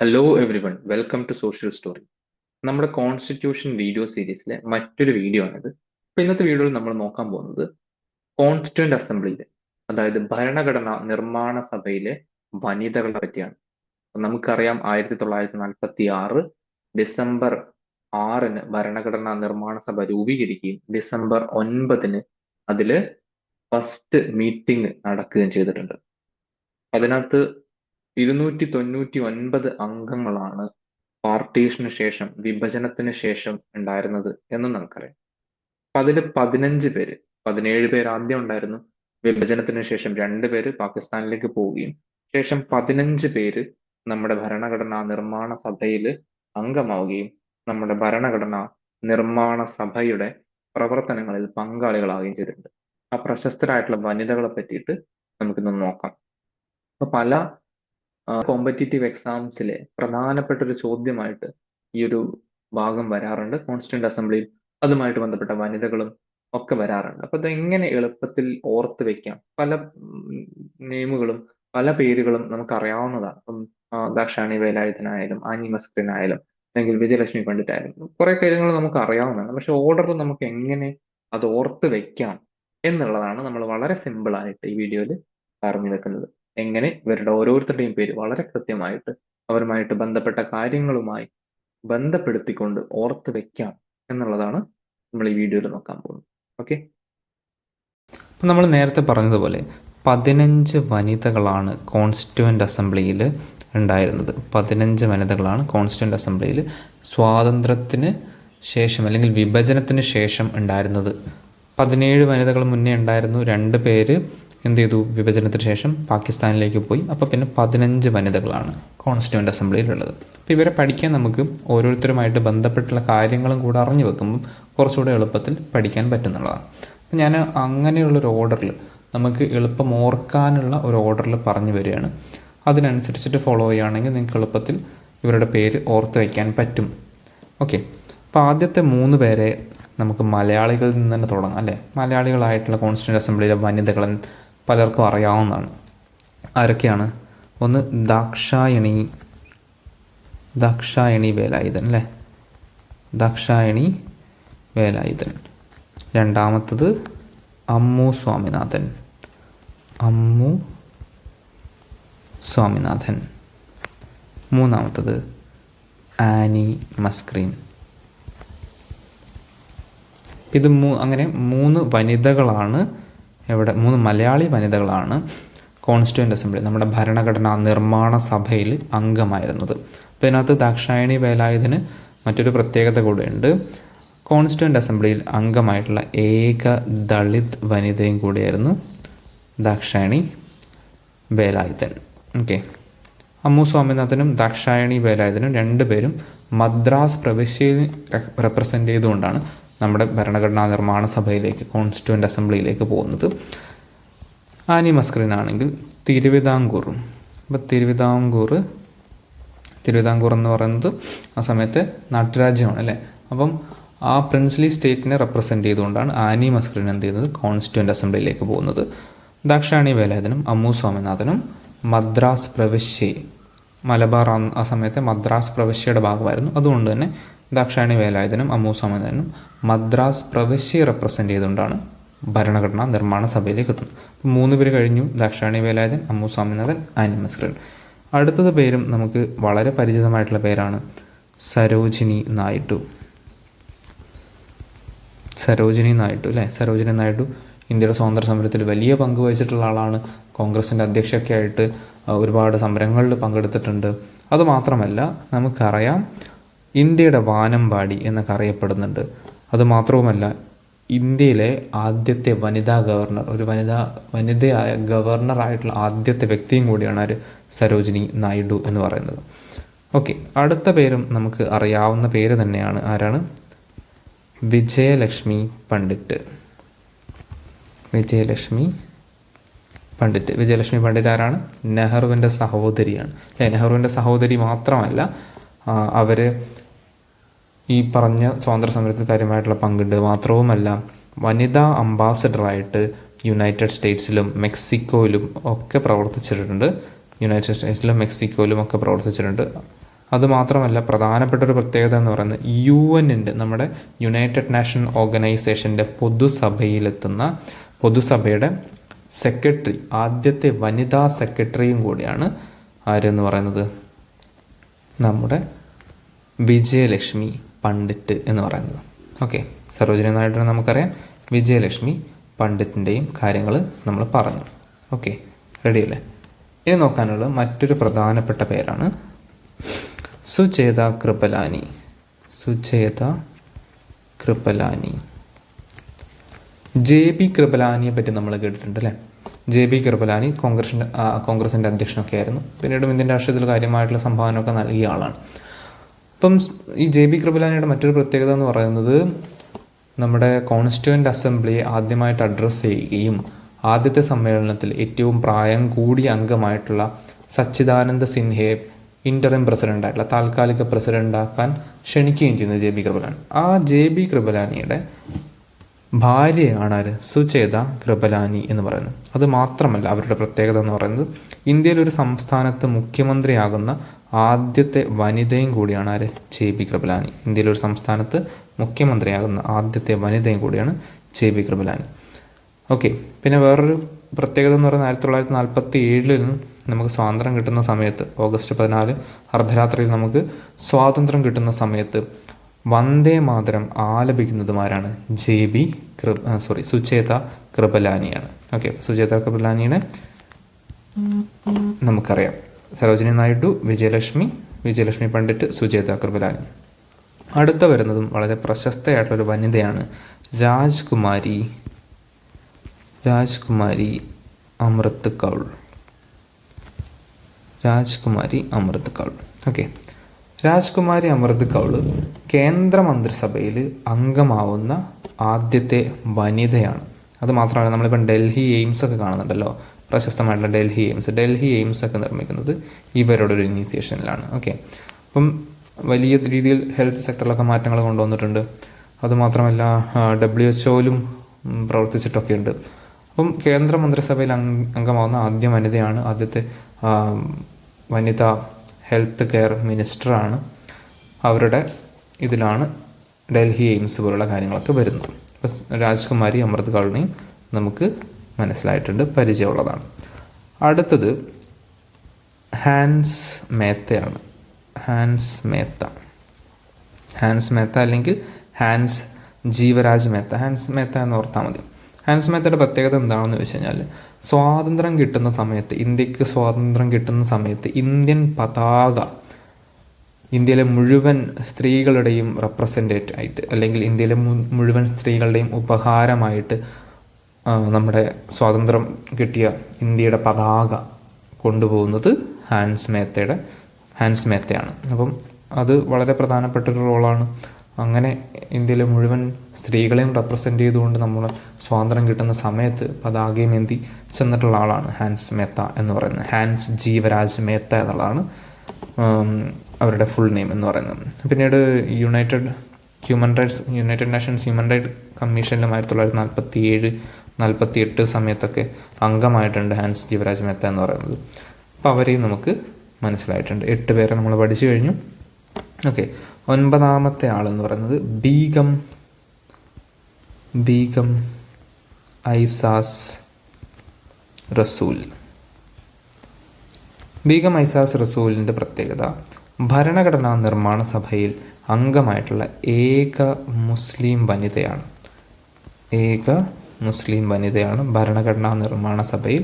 Hello everyone welcome to social story. നമ്മുടെ constitution video സീരീസിലെ മറ്റൊരു വീഡിയോ ആണിത്. അപ്പൊ ഇന്നത്തെ വീഡിയോയിൽ നമ്മൾ നോക്കാൻ പോകുന്നത് കോൺസ്റ്റിറ്റ്യൂന്റ് അസംബ്ലിയിലെ, അതായത് ഭരണഘടനാ നിർമ്മാണ സഭയിലെ വനിതകളെ പറ്റിയാണ്. അപ്പൊ നമുക്കറിയാം, 1946 ഡിസംബർ 6 ഭരണഘടനാ നിർമ്മാണ സഭ രൂപീകരിക്കുകയും ഡിസംബർ 9 അതില് ഫസ്റ്റ് മീറ്റിംഗ് നടക്കുകയും ചെയ്തിട്ടുണ്ട്. അതിനകത്ത് 299 അംഗങ്ങളാണ് പാർട്ടീഷന് ശേഷം, വിഭജനത്തിന് ശേഷം ഉണ്ടായിരുന്നത് എന്ന് നമുക്കറിയാം. അപ്പൊ അതില് 15 പേര്, 17 പേര് ആദ്യം ഉണ്ടായിരുന്നു. വിഭജനത്തിന് ശേഷം 2 പേര് പാകിസ്ഥാനിലേക്ക് പോവുകയും ശേഷം 15 പേര് നമ്മുടെ ഭരണഘടനാ നിർമ്മാണ സഭയിൽ അംഗമാവുകയും നമ്മുടെ ഭരണഘടനാ നിർമ്മാണ സഭയുടെ പ്രവർത്തനങ്ങളിൽ പങ്കാളികളാവുകയും ചെയ്തിട്ടുണ്ട്. ആ പ്രശസ്തരായിട്ടുള്ള വനിതകളെ പറ്റിയിട്ട് നമുക്കിന്ന് നോക്കാം. അപ്പൊ പല കോമ്പറ്റീറ്റീവ് എക്സാംസിലെ പ്രധാനപ്പെട്ട ഒരു ചോദ്യമായിട്ട് ഈ ഒരു ഭാഗം വരാറുണ്ട്. കോൺസ്റ്റിറ്റ്യൂന്റ് അസംബ്ലിയിൽ അതുമായിട്ട് ബന്ധപ്പെട്ട വനിതകളും ഒക്കെ വരാറുണ്ട്. അപ്പൊ അതെങ്ങനെ എളുപ്പത്തിൽ ഓർത്ത് വെക്കാം? പല നെയിമുകളും പല പേരുകളും നമുക്ക് അറിയാവുന്നതാണ്. ഇപ്പം ദാക്ഷായണി വേലായുധനായാലും ആനി മസ്കിൻ ആയാലും അല്ലെങ്കിൽ വിജയലക്ഷ്മി പണ്ഡിറ്റ് ആയാലും കുറെ കാര്യങ്ങൾ നമുക്ക് അറിയാവുന്നതാണ്. പക്ഷെ ഓർഡർ നമുക്ക് എങ്ങനെ അത് ഓർത്ത് വെക്കാം എന്നുള്ളതാണ് നമ്മൾ വളരെ സിമ്പിൾ ആയിട്ട് ഈ വീഡിയോയിൽ പറഞ്ഞു വെക്കുന്നത്. എങ്ങനെ ഇവരുടെ ഓരോരുത്തരുടെയും പേര് വളരെ കൃത്യമായിട്ട് അവരുമായിട്ട് ബന്ധപ്പെട്ട കാര്യങ്ങളുമായി ബന്ധപ്പെടുത്തിക്കൊണ്ട് ഓർത്ത് വെക്കാം എന്നുള്ളതാണ് നമ്മൾ ഈ വീഡിയോയിൽ നോക്കാൻ പോകുന്നത്. ഓക്കെ, അപ്പം നമ്മൾ നേരത്തെ പറഞ്ഞതുപോലെ 15 വനിതകളാണ് കോൺസ്റ്റിറ്റ്യൂവൻ്റ് അസംബ്ലിയിൽ ഉണ്ടായിരുന്നത്. 15 വനിതകളാണ് കോൺസ്റ്റിറ്റ്യൂവൻ്റ് അസംബ്ലിയിൽ സ്വാതന്ത്ര്യത്തിന് ശേഷം അല്ലെങ്കിൽ വിഭജനത്തിന് ശേഷം ഉണ്ടായിരുന്നത്. 17 വനിതകൾ മുന്നേ ഉണ്ടായിരുന്നു. 2 പേര് എന്ത് ചെയ്തു? വിഭജനത്തിന് ശേഷം പാകിസ്ഥാനിലേക്ക് പോയി. അപ്പോൾ പിന്നെ 15 വനിതകളാണ് കോൺസ്റ്റിറ്റ്യൂവൻ്റ് അസംബ്ലിയിലുള്ളത്. അപ്പോൾ ഇവരെ പഠിക്കാൻ നമുക്ക് ഓരോരുത്തരുമായിട്ട് ബന്ധപ്പെട്ടുള്ള കാര്യങ്ങളും കൂടെ അറിഞ്ഞു വെക്കുമ്പം കുറച്ചുകൂടെ എളുപ്പത്തിൽ പഠിക്കാൻ പറ്റുന്നുള്ളതാണ്. അപ്പോൾ ഞാൻ അങ്ങനെയുള്ളൊരു ഓർഡറിൽ, നമുക്ക് എളുപ്പം ഓർക്കാനുള്ള ഒരു ഓർഡറിൽ പറഞ്ഞു വരികയാണ്. അതിനനുസരിച്ചിട്ട് ഫോളോ ചെയ്യുകയാണെങ്കിൽ നിങ്ങൾക്ക് എളുപ്പത്തിൽ ഇവരുടെ പേര് ഓർത്ത് വയ്ക്കാൻ പറ്റും. ഓക്കെ, അപ്പോൾ ആദ്യത്തെ 3 പേരെ നമുക്ക് മലയാളികളിൽ നിന്ന് തന്നെ തുടങ്ങാം അല്ലേ. മലയാളികളായിട്ടുള്ള കോൺസ്റ്റിറ്റ്യൂവൻ്റ് അസംബ്ലിയിലെ വനിതകൾ പലർക്കും അറിയാവുന്നതാണ്. ആരൊക്കെയാണ്? ഒന്ന് ദാക്ഷായണി വേലായുധൻ അല്ലേ, ദാക്ഷായണി വേലായുധൻ. രണ്ടാമത്തത് അമ്മു സ്വാമിനാഥൻ. മൂന്നാമത്തത് ആനി മസ്ക്രീൻ. ഇത് അങ്ങനെ 3 വനിതകളാണ് ഇവിടെ, 3 മലയാളി വനിതകളാണ് കോൺസ്റ്റിറ്റ്യൂവൻ്റ് അസംബ്ലി, നമ്മുടെ ഭരണഘടനാ നിർമ്മാണ സഭയിൽ അംഗമായിരുന്നത്. അപ്പോൾ ഇതിനകത്ത് ദാക്ഷായണി വേലായുധന് മറ്റൊരു പ്രത്യേകത കൂടെയുണ്ട്. കോൺസ്റ്റിറ്റ്യൂവൻ്റ് അസംബ്ലിയിൽ അംഗമായിട്ടുള്ള ഏക ദളിത് വനിതയും കൂടിയായിരുന്നു ദാക്ഷായണി വേലായുധൻ. ഓക്കെ, അമ്മു സ്വാമിനാഥനും ദാക്ഷായണി വേലായുധനും 2 പേരും മദ്രാസ് പ്രവിശ്യയിൽ റെപ്രസെൻ്റ് ചെയ്തുകൊണ്ടാണ് നമ്മുടെ ഭരണഘടനാ നിർമ്മാണ സഭയിലേക്ക്, കോൺസ്റ്റിറ്റ്യൂവൻ്റ് അസംബ്ലിയിലേക്ക് പോകുന്നത്. ആനി മസ്ക്രീൻ ആണെങ്കിൽ തിരുവിതാംകൂർ. അപ്പോൾ തിരുവിതാംകൂർ എന്ന് പറയുന്നത് ആ സമയത്ത് നാട്ടുരാജ്യമാണ് അല്ലേ. അപ്പം ആ പ്രിൻസ്ലി സ്റ്റേറ്റിനെ റെപ്രസെൻ്റ് ചെയ്തുകൊണ്ടാണ് ആനി മസ്ക്രീൻ എന്ത് ചെയ്യുന്നത്? കോൺസ്റ്റിറ്റ്യൂവൻ്റ് അസംബ്ലിയിലേക്ക് പോകുന്നത്. ദാക്ഷായണി വേലായുധനും അമ്മു സ്വാമിനാഥനും മദ്രാസ് പ്രവിശ്യ, മലബാർ ആ സമയത്തെ മദ്രാസ് പ്രവിശ്യയുടെ ഭാഗമായിരുന്നു. അതുകൊണ്ട് തന്നെ ദാക്ഷായണി വേലായുധനും അമ്മു സ്വാമിനാഥനും മദ്രാസ് പ്രവിശ്യയെ റെപ്രസെൻ്റ് ചെയ്തുകൊണ്ടാണ് ഭരണഘടനാ നിർമ്മാണ സഭയിലേക്ക് എത്തുന്നത്. 3 പേര് കഴിഞ്ഞു: ദാക്ഷായണി വേലായുധൻ, അമ്മു സ്വാമിനാഥൻ, ആനി മസ്ക്രീൻ. അടുത്തത് പേരും നമുക്ക് വളരെ പരിചിതമായിട്ടുള്ള പേരാണ് സരോജിനി നായിഡു അല്ലേ. സരോജിനി നായിഡു ഇന്ത്യയുടെ സ്വാതന്ത്ര്യ സമരത്തിൽ വലിയ പങ്ക് വഹിച്ചിട്ടുള്ള ആളാണ്. കോൺഗ്രസിൻ്റെ അധ്യക്ഷയൊക്കെ ആയിട്ട് ഒരുപാട് സമരങ്ങളിൽ പങ്കെടുത്തിട്ടുണ്ട്. അതുമാത്രമല്ല, നമുക്കറിയാം ഇന്ത്യയുടെ വാനമ്പാടി എന്നൊക്കെ അറിയപ്പെടുന്നുണ്ട്. അതുമാത്രവുമല്ല, ഇന്ത്യയിലെ ആദ്യത്തെ വനിതാ ഗവർണർ, ഒരു വനിതയായ ഗവർണറായിട്ടുള്ള ആദ്യത്തെ വ്യക്തിയും കൂടിയാണ് സരോജിനി നായിഡു എന്ന് പറയുന്നത്. ഓക്കെ, അടുത്ത പേരും നമുക്ക് അറിയാവുന്ന പേര് തന്നെയാണ്. ആരാണ്? വിജയലക്ഷ്മി പണ്ഡിറ്റ് ആരാണ്? നെഹ്റുവിൻ്റെ സഹോദരിയാണ്. നെഹ്റുവിൻ്റെ സഹോദരി മാത്രമല്ല, അവർ ഈ പറഞ്ഞ സ്വാതന്ത്ര്യ സമരത്തിൽ കാര്യമായിട്ടുള്ള പങ്കുണ്ട്. മാത്രവുമല്ല, വനിതാ അംബാസഡറായിട്ട് യുണൈറ്റഡ് സ്റ്റേറ്റ്സിലും മെക്സിക്കോയിലും ഒക്കെ പ്രവർത്തിച്ചിട്ടുണ്ട്. അതുമാത്രമല്ല പ്രധാനപ്പെട്ട ഒരു പ്രത്യേകത എന്ന് പറയുന്നത് UN-ൻ്റെ നമ്മുടെ യുണൈറ്റഡ് നാഷൻ ഓർഗനൈസേഷൻ്റെ പൊതുസഭയുടെ സെക്രട്ടറി, ആദ്യത്തെ വനിതാ സെക്രട്ടറിയും കൂടിയാണ് ആരെന്ന് പറയുന്നത് നമ്മുടെ വിജയലക്ഷ്മി പണ്ഡിറ്റ് എന്ന് പറയുന്നത്. ഓക്കെ, സരോജിനി നായിഡുവിനെ നമുക്കറിയാം, വിജയലക്ഷ്മി പണ്ഡിറ്റിൻ്റെയും കാര്യങ്ങൾ നമ്മൾ പറഞ്ഞു. ഓക്കെ, റെഡിയല്ലേ? ഇനി നോക്കാനുള്ള മറ്റൊരു പ്രധാനപ്പെട്ട പേരാണ് സുചേത കൃപലാനി. JB കൃപലാനിയെ പറ്റി നമ്മൾ കേട്ടിട്ടുണ്ട് അല്ലേ? JB കൃപലാനി കോൺഗ്രസിൻ്റെ അധ്യക്ഷനൊക്കെ ആയിരുന്നു. പിന്നീട് ഇന്ത്യൻ രാഷ്ട്രീയത്തിൽ കാര്യമായിട്ടുള്ള സംഭാവനയൊക്കെ നൽകിയ ആളാണ്. അപ്പം ഈ JB കൃപലാനിയുടെ മറ്റൊരു പ്രത്യേകത എന്ന് പറയുന്നത് നമ്മുടെ കോൺസ്റ്റിറ്റ്യൂവൻ്റ് അസംബ്ലിയെ ആദ്യമായിട്ട് അഡ്രസ്സ് ചെയ്യുകയും ആദ്യത്തെ സമ്മേളനത്തിൽ ഏറ്റവും പ്രായം കൂടിയ അംഗമായിട്ടുള്ള സച്ചിദാനന്ദ സിൻഹയെ ഇൻ്ററിം പ്രസിഡൻ്റായിട്ടുള്ള താൽക്കാലിക പ്രസിഡൻ്റാക്കാൻ ക്ഷണിക്കുകയും ചെയ്യുന്നത് JB കൃപലാനി. ആ JB കൃപലാനിയുടെ ഭാര്യയാണ് ആര്? സുചേത കൃപലാനി എന്ന് പറയുന്നത്. അത് മാത്രമല്ല, അവരുടെ പ്രത്യേകത എന്ന് പറയുന്നത് ഇന്ത്യയിലെ ഒരു സംസ്ഥാനത്ത് മുഖ്യമന്ത്രിയാകുന്ന ആദ്യത്തെ വനിതയും കൂടിയാണ് ആര്? JB കൃപലാനി. ഇന്ത്യയിലെ ഒരു സംസ്ഥാനത്ത് മുഖ്യമന്ത്രിയാകുന്ന ആദ്യത്തെ വനിതയും കൂടിയാണ് JB കൃപലാനി. ഓക്കെ, പിന്നെ വേറൊരു പ്രത്യേകത എന്ന് പറയുന്നത് 1947 നമുക്ക് സ്വാതന്ത്ര്യം കിട്ടുന്ന സമയത്ത്, ഓഗസ്റ്റ് 14 അർദ്ധരാത്രിയിൽ നമുക്ക് സ്വാതന്ത്ര്യം കിട്ടുന്ന സമയത്ത് വന്ദേ മാതരം ആലപിക്കുന്നതുമാരാണ്? സുചേത കൃപലാനിയാണ്. ഓക്കെ, സുചേത കൃപലാനിയെ നമുക്കറിയാം. സരോജിനി നായിഡു, വിജയലക്ഷ്മി പണ്ഡിറ്റ്, സുചേത കൃപലാനി. അടുത്ത വരുന്നതും വളരെ പ്രശസ്തയായിട്ടുള്ളൊരു വനിതയാണ് രാജ്കുമാരി അമൃത് കൗൾ. ഓക്കെ, രാജ്കുമാരി അമൃത് കൗൾ കേന്ദ്രമന്ത്രിസഭയിൽ അംഗമാവുന്ന ആദ്യത്തെ വനിതയാണ്. അതുമാത്രമല്ല, നമ്മളിപ്പം ഡൽഹി എയിംസ് ഒക്കെ കാണുന്നുണ്ടല്ലോ, പ്രശസ്തമായിട്ടുള്ള ഡൽഹി എയിംസ് ഒക്കെ നിർമ്മിക്കുന്നത് ഇവരുടെ ഒരു ഇനീസിയേഷനിലാണ്. ഓക്കെ, അപ്പം വലിയ രീതിയിൽ ഹെൽത്ത് സെക്ടറിലൊക്കെ മാറ്റങ്ങൾ കൊണ്ടുവന്നിട്ടുണ്ട്. അതുമാത്രമല്ല WHO പ്രവർത്തിച്ചിട്ടൊക്കെ ഉണ്ട്. അപ്പം കേന്ദ്രമന്ത്രിസഭയിൽ അംഗമാവുന്ന ആദ്യ വനിതയാണ്, ആദ്യത്തെ വനിതാ ഹെൽത്ത് കെയർ മിനിസ്റ്ററാണ്. അവരുടെ ഇതിലാണ് ഡൽഹി എയിംസ് പോലുള്ള കാര്യങ്ങളൊക്കെ വരുന്നത്. അപ്പം രാജ്കുമാരി അമൃത് കൗളിനെയും നമുക്ക് മനസ്സിലായിട്ടുണ്ട്, പരിചയമുള്ളതാണ്. അടുത്തത് ഹാൻസ് മേത്തയാണ്. ഹാൻസ് മേത്ത അല്ലെങ്കിൽ ഹാൻസ് ജീവരാജ് മേത്ത. ഹാൻസ് മേത്ത എന്ന് ഓർത്താൽ മതി. ഹാൻസ് മേത്തയുടെ പ്രത്യേകത എന്താണെന്ന് ചോദിച്ചു കഴിഞ്ഞാൽ, ഇന്ത്യക്ക് സ്വാതന്ത്ര്യം കിട്ടുന്ന സമയത്ത് ഇന്ത്യൻ പതാക ഇന്ത്യയിലെ മുഴുവൻ സ്ത്രീകളുടെയും റെപ്രസെൻറ്റേറ്റ് ആയിട്ട്, അല്ലെങ്കിൽ ഇന്ത്യയിലെ മുഴുവൻ സ്ത്രീകളുടെയും ഉപഹാരമായിട്ട് നമ്മുടെ സ്വാതന്ത്ര്യം കിട്ടിയ ഇന്ത്യയുടെ പതാക കൊണ്ടുപോകുന്നത് ഹാൻസ് മേത്തയാണ്. അപ്പം അത് വളരെ പ്രധാനപ്പെട്ടൊരു റോളാണ്. അങ്ങനെ ഇന്ത്യയിലെ മുഴുവൻ സ്ത്രീകളെയും റെപ്രസെൻ്റ് ചെയ്തുകൊണ്ട് നമ്മൾ സ്വാതന്ത്ര്യം കിട്ടുന്ന സമയത്ത് പതാകയും ഏന്തി ചെന്നിട്ടുള്ള ആളാണ് ഹാൻസ് മേത്ത എന്ന് പറയുന്നത്. ഹാൻസ് ജീവരാജ് മേത്ത എന്നുള്ളതാണ് അവരുടെ ഫുൾ നെയിം എന്ന് പറയുന്നത്. പിന്നീട് യുണൈറ്റഡ് നാഷൻസ് ഹ്യൂമൻ റൈറ്റ്സ് കമ്മീഷനിലും 1947-48 സമയത്തൊക്കെ അംഗമായിട്ടുണ്ട് ഹാൻസ് ജീവരാജ് മേത്ത എന്ന് പറയുന്നത്. അപ്പോൾ അവരെയും നമുക്ക് മനസ്സിലായിട്ടുണ്ട്. 8 പേരെ നമ്മൾ പഠിച്ചു കഴിഞ്ഞു. ഓക്കെ, 9ാമത്തെ ആളെന്ന് പറയുന്നത് ബീഗം ഐസാസ് റസൂലിൻ്റെ പ്രത്യേകത ഭരണഘടനാ നിർമ്മാണ സഭയിൽ അംഗമായിട്ടുള്ള ഏക മുസ്ലിം വനിതയാണ്. ഭരണഘടനാ നിർമ്മാണ സഭയിൽ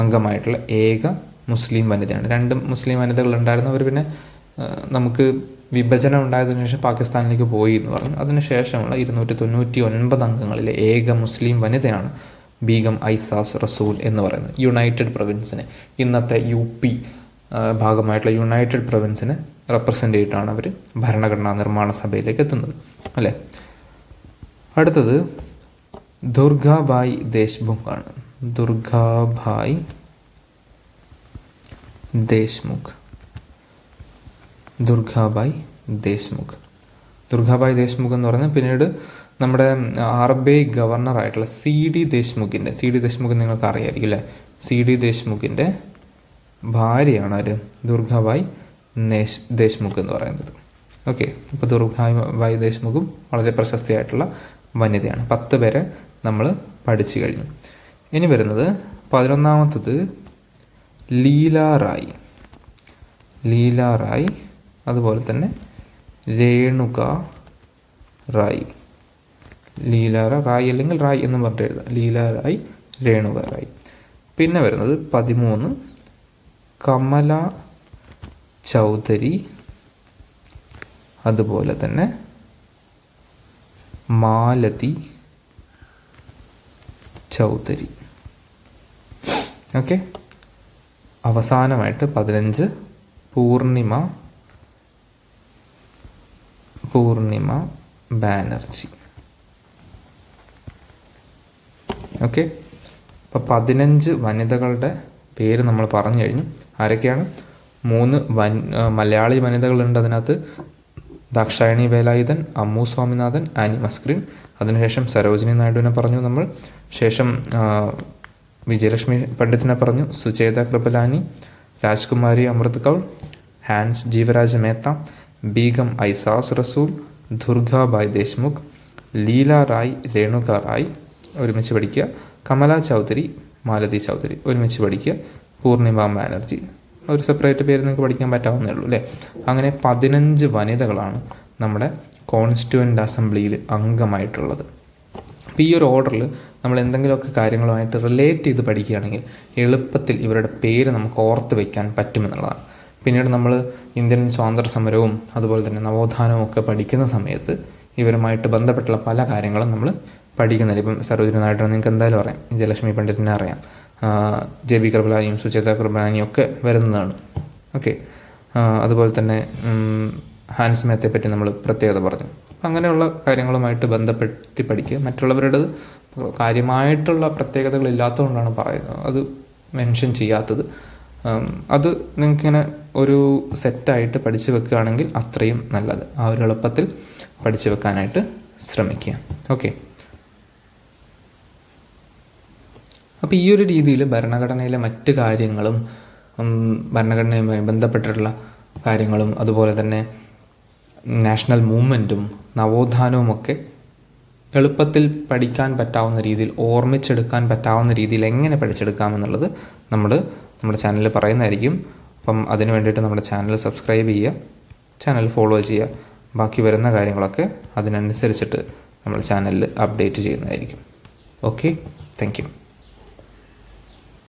അംഗമായിട്ടുള്ള ഏക മുസ്ലിം വനിതയാണ്. 2 മുസ്ലിം വനിതകൾ ഉണ്ടായിരുന്നു. അവർ പിന്നെ നമുക്ക് വിഭജനം ഉണ്ടായതിനു ശേഷം പാകിസ്ഥാനിലേക്ക് പോയി എന്ന് പറഞ്ഞു. അതിനുശേഷമുള്ള 299 അംഗങ്ങളിലെ ഏക മുസ്ലിം വനിതയാണ് ബീഗം ഐസാസ് റസൂൽ എന്ന് പറയുന്നത്. യുണൈറ്റഡ് പ്രൊവിൻസിനെ, ഇന്നത്തെ UP ഭാഗമായിട്ടുള്ള യുണൈറ്റഡ് പ്രൊവിൻസിനെ റെപ്രസെൻ്റ് ചെയ്തിട്ടാണ് അവർ ഭരണഘടനാ നിർമ്മാണ സഭയിലേക്ക് എത്തുന്നത് അല്ലേ. അടുത്തത് ദുർഗാബായ് ദേശ്മുഖ് ആണ്. ദുർഗാബായ് ദേശ്മുഖ് എന്ന് പറയുന്നത് പിന്നീട് നമ്മുടെ RBI ഗവർണറായിട്ടുള്ള CD ദേശ്മുഖിൻ്റെ നിങ്ങൾക്ക് അറിയാമായിരിക്കും അല്ലേ. CD ദേശ്മുഖിൻ്റെ ഭാര്യയാണ് ആര്? ദുർഗാബായ് ദേശ്മുഖ് എന്ന് പറയുന്നത്. ഓക്കെ, അപ്പോൾ ദുർഗാബായി ദേശ്മുഖും വളരെ പ്രശസ്തിയായിട്ടുള്ള വനിതയാണ്. 10 പേരെ നമ്മൾ പഠിച്ചു കഴിഞ്ഞു. ഇനി വരുന്നത് 11ാമത്തത് ലീല റായ്, അതുപോലെ തന്നെ രേണുക റായ്. ലീല റായ് അല്ലെങ്കിൽ റായ് എന്ന് പറഞ്ഞിട്ട് എഴുതാം. ലീല റായ്, രേണുക റായ്. പിന്നെ വരുന്നത് 13 കമല ചൗധരി, അതുപോലെ തന്നെ മാലതി ചൗധരി. ഓക്കെ, അവസാനമായിട്ട് 15 പൂർണിമ ബാനർജി. ഓക്കെ, അപ്പോൾ 15 വനിതകളുടെ പേര് നമ്മൾ പറഞ്ഞു കഴിഞ്ഞു. ആരൊക്കെയാണ്? 3 മലയാളി വനിതകളുണ്ട് അതിനകത്ത്. ദാക്ഷായണി വേലായുധൻ, അമ്മു സ്വാമിനാഥൻ, ആനി മസ്ക്രിൻ. അതിനുശേഷം സരോജിനി നായിഡുവിനെ പറഞ്ഞു നമ്മൾ. ശേഷം വിജയലക്ഷ്മി പണ്ഡിറ്റിനെ പറഞ്ഞു. സുചേത കൃപലാനി, രാജ്കുമാരി അമൃത് കൗൾ, ഹാൻസ് ജീവരാജ് മേത്ത, ബീഗം ഐസാസ് റസൂൽ, ദുർഗാബായ് ദേശ്മുഖ്, ലീല റായ്, രേണുക റായ് ഒരുമിച്ച് പഠിക്കുക. കമല ചൗധരി, മാലതി ചൗധരി ഒരുമിച്ച് പഠിക്കുക. പൂർണിമ ബാനർജി ഒരു സെപ്പറേറ്റ് പേര് നിങ്ങൾക്ക് പഠിക്കാൻ പറ്റാവുന്നേ ഉള്ളൂ അല്ലേ. അങ്ങനെ 15 വനിതകളാണ് നമ്മുടെ കോൺസ്റ്റിറ്റ്യൂവൻ്റ് അസംബ്ലിയിൽ അംഗമായിട്ടുള്ളത്. അപ്പോൾ ഈ ഒരു ഓർഡറിൽ നമ്മൾ എന്തെങ്കിലുമൊക്കെ കാര്യങ്ങളുമായിട്ട് റിലേറ്റ് ചെയ്ത് പഠിക്കുകയാണെങ്കിൽ എളുപ്പത്തിൽ ഇവരുടെ പേര് നമുക്ക് ഓർത്ത് വയ്ക്കാൻ പറ്റുമെന്നുള്ളതാണ്. പിന്നീട് നമ്മൾ ഇന്ത്യൻ സ്വാതന്ത്ര്യ സമരവും അതുപോലെ തന്നെ നവോത്ഥാനവും ഒക്കെ പഠിക്കുന്ന സമയത്ത് ഇവരുമായിട്ട് ബന്ധപ്പെട്ടുള്ള പല കാര്യങ്ങളും നമ്മൾ പഠിക്കുന്നില്ല. ഇപ്പം സരോജിനി നായിഡു നിങ്ങൾക്ക് എന്തായാലും അറിയാം, വിജയലക്ഷ്മി പണ്ഡിറ്റിനെ അറിയാം, JB കൃപലാനിയും സുചേത കൃപലാനിയും ഒക്കെ വരുന്നതാണ്. ഓക്കെ, അതുപോലെ തന്നെ ഹാൻസ് മേത്തയെ പറ്റി നമ്മൾ പ്രത്യേകത പറഞ്ഞു. അങ്ങനെയുള്ള കാര്യങ്ങളുമായിട്ട് ബന്ധപ്പെടുത്തി പഠിക്കുക. മറ്റുള്ളവരുടേത് കാര്യമായിട്ടുള്ള പ്രത്യേകതകൾ ഇല്ലാത്തതുകൊണ്ടാണ് പറയുന്നത്, അത് മെൻഷൻ ചെയ്യാത്തത്. അത് നിങ്ങൾക്കിങ്ങനെ ഒരു സെറ്റായിട്ട് പഠിച്ചു വെക്കുകയാണെങ്കിൽ അത്രയും നല്ലത്. ആ ഒരു എളുപ്പത്തിൽ പഠിച്ചു വെക്കാനായിട്ട് ശ്രമിക്കുക. ഓക്കെ, അപ്പോൾ ഈ ഒരു രീതിയിൽ ഭരണഘടനയിലെ മറ്റ് കാര്യങ്ങളും ഭരണഘടനയുമായി ബന്ധപ്പെട്ടിട്ടുള്ള കാര്യങ്ങളും അതുപോലെ തന്നെ നാഷണൽ മൂവ്മെൻറ്റും നവോത്ഥാനവുമൊക്കെ എളുപ്പത്തിൽ പഠിക്കാൻ പറ്റാവുന്ന രീതിയിൽ, ഓർമ്മിച്ചെടുക്കാൻ പറ്റാവുന്ന രീതിയിൽ എങ്ങനെ പഠിച്ചെടുക്കാമെന്നുള്ളത് നമ്മുടെ ചാനലിൽ പറയുന്നതായിരിക്കും. അപ്പം അതിന് വേണ്ടിയിട്ട് നമ്മുടെ ചാനൽ സബ്സ്ക്രൈബ് ചെയ്യുക, ചാനൽ ഫോളോ ചെയ്യുക. ബാക്കി വരുന്ന കാര്യങ്ങളൊക്കെ അതിനനുസരിച്ചിട്ട് നമ്മൾ ചാനലിൽ അപ്ഡേറ്റ് ചെയ്യുന്നതായിരിക്കും. Okay, thank you.